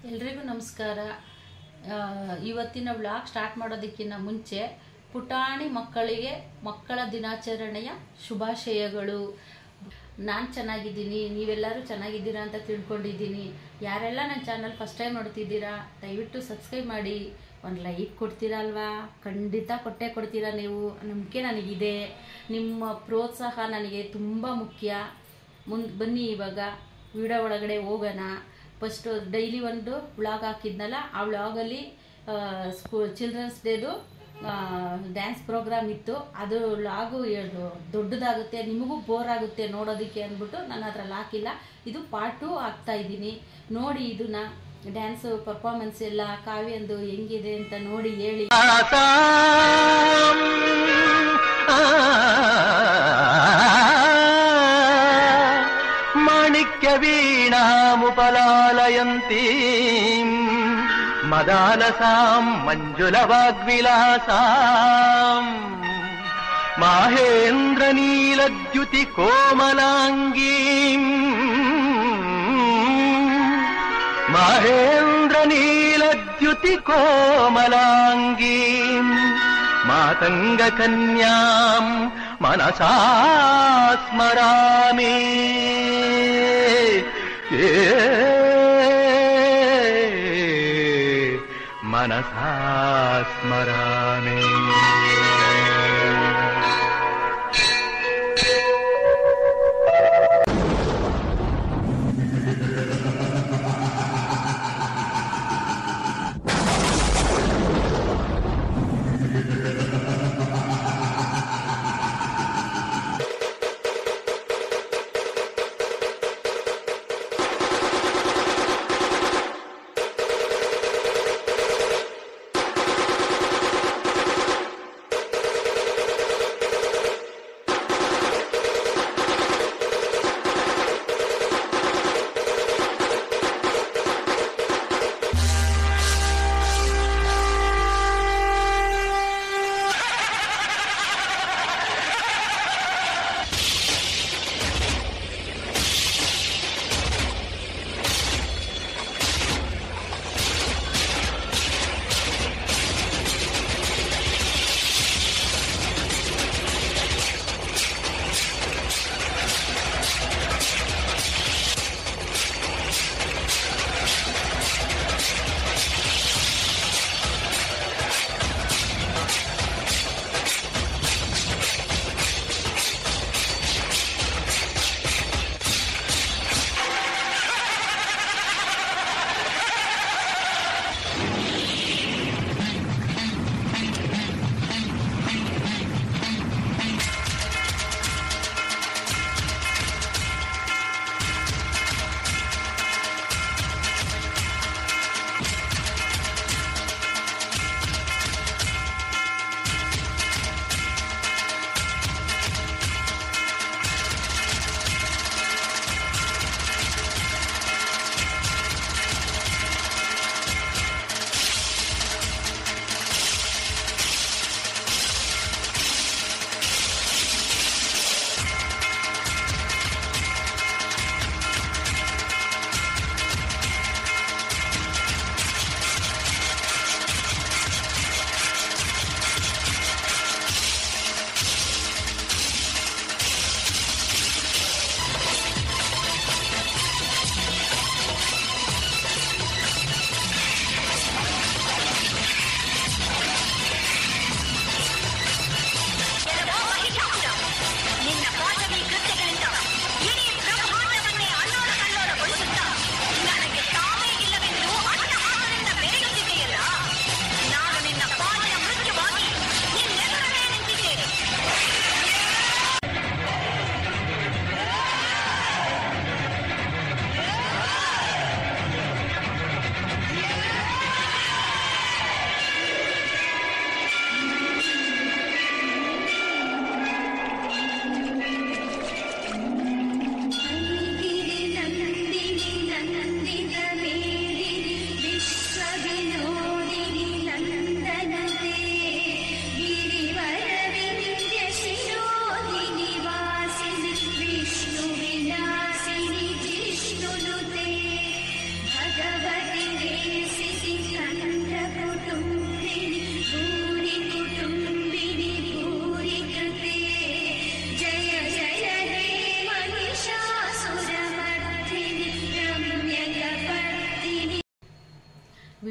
ಎಲ್ರಿಗೂ ನಮಸ್ಕಾರ. ಇವತ್ತಿನ ವ್ಲಾಗ್ ಸ್ಟಾರ್ಟ್ ಮಾಡೋದಕ್ಕಿಂತ ಮುಂಚೆ ಪುಟಾಣಿ ಮಕ್ಕಳಿಗೆ ಮಕ್ಕಳ ದಿನಾಚರಣೆಯ ಶುಭಾಶಯಗಳು. ನಾನು ಚೆನ್ನಾಗಿದ್ದೀನಿ, ನೀವೆಲ್ಲರೂ ಚೆನ್ನಾಗಿದ್ದೀರಾ ಅಂತ ತಿಳ್ಕೊಂಡಿದ್ದೀನಿ. ಯಾರೆಲ್ಲ ನನ್ನ ಚಾನಲ್ ಫಸ್ಟ್ ಟೈಮ್ ನೋಡ್ತಿದ್ದೀರಾ ದಯವಿಟ್ಟು ಸಬ್ಸ್ಕ್ರೈಬ್ ಮಾಡಿ, ಒಂದು ಲೈಕ್ ಕೊಡ್ತೀರಾ ಅಲ್ವಾ? ಖಂಡಿತ ಕೊಟ್ಟೇ ಕೊಡ್ತೀರಾ. ನೀವು ನಂಬಿಕೆ ನನಗಿದೆ. ನಿಮ್ಮ ಪ್ರೋತ್ಸಾಹ ನನಗೆ ತುಂಬ ಮುಖ್ಯ. ಬನ್ನಿ ಇವಾಗ ವಿಡಿಯೋ ಒಳಗಡೆ ಹೋಗೋಣ. ಫಸ್ಟು ಡೈಲಿ ಒಂದು ವ್ಲಾಗ್ ಹಾಕಿದ್ನಲ್ಲ, ಆ ವ್ಲಾಗಲ್ಲಿ ಚಿಲ್ಡ್ರನ್ಸ್ ಡೇದು ಡ್ಯಾನ್ಸ್ ಪ್ರೋಗ್ರಾಮ್ ಇತ್ತು. ಅದು ವ್ಲಾಗು ದೊಡ್ಡದಾಗುತ್ತೆ, ನಿಮಗೂ ಬೋರ್ ಆಗುತ್ತೆ ನೋಡೋದಕ್ಕೆ ಅಂದ್ಬಿಟ್ಟು ನಾನು ಅದ್ರಲ್ಲಿ ಹಾಕಿಲ್ಲ. ಇದು ಪಾರ್ಟ್ 2 ಹಾಕ್ತಾ ಇದ್ದೀನಿ. ನೋಡಿ ಇದನ್ನ ಡ್ಯಾನ್ಸು ಪರ್ಫಾರ್ಮೆನ್ಸ್ ಎಲ್ಲ ಕಾವ್ಯಂದು ಹೆಂಗಿದೆ ಅಂತ ನೋಡಿ ಹೇಳಿ. ವೀಣಾಮುಪಲಾಲಯಂತೀ ಮದಾಲಸಾಂ ಮಂಜುಲವಾಗ್ವಿಲಾಸಾಂ ಮಾಹೇಂದ್ರ ನೀಲದ್ಯುತಿ ಕೋಮಲಾಂಗೀಂ ಮಾಹೇಂದ್ರ ನೀಲದ್ಯುತಿ ಕೋಮಲಾಂಗೀಂ ಮಾತಂಗ ಕನ್ಯಾಂ ಮನಸಾ ಸ್ಮರಾಮಿ ಮನಸಾ ಸ್ಮರಾಮಿ.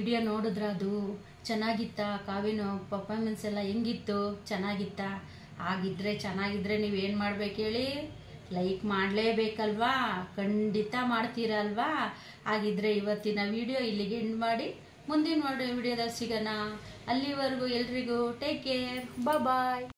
ವಿಡಿಯೋ ನೋಡಿದ್ರ ಅದು ಚೆನ್ನಾಗಿತ್ತಾ? ಕಾವ್ಯನ ಪರ್ಫಾರ್ಮೆನ್ಸ್ ಎಲ್ಲ ಹೆಂಗಿತ್ತು? ಚೆನ್ನಾಗಿತ್ತಾ? ಚೆನ್ನಾಗಿದ್ರೆ ನೀವೇನು ಮಾಡ್ಬೇಕು ಹೇಳಿ? ಲೈಕ್ ಮಾಡಲೇಬೇಕಲ್ವಾ? ಖಂಡಿತ ಮಾಡ್ತೀರಲ್ವಾ? ಹಾಗಿದ್ರೆ ಇವತ್ತಿನ ವಿಡಿಯೋ ಇಲ್ಲಿಗೆ ಎಂಡ್ ಮಾಡಿ ಮುಂದಿನ ವಿಡಿಯೋದಲ್ಲಿ ಸಿಗೋಣ. ಅಲ್ಲಿವರೆಗೂ ಎಲ್ರಿಗೂ ಟೇಕ್ ಕೇರ್, ಬಾಯ್.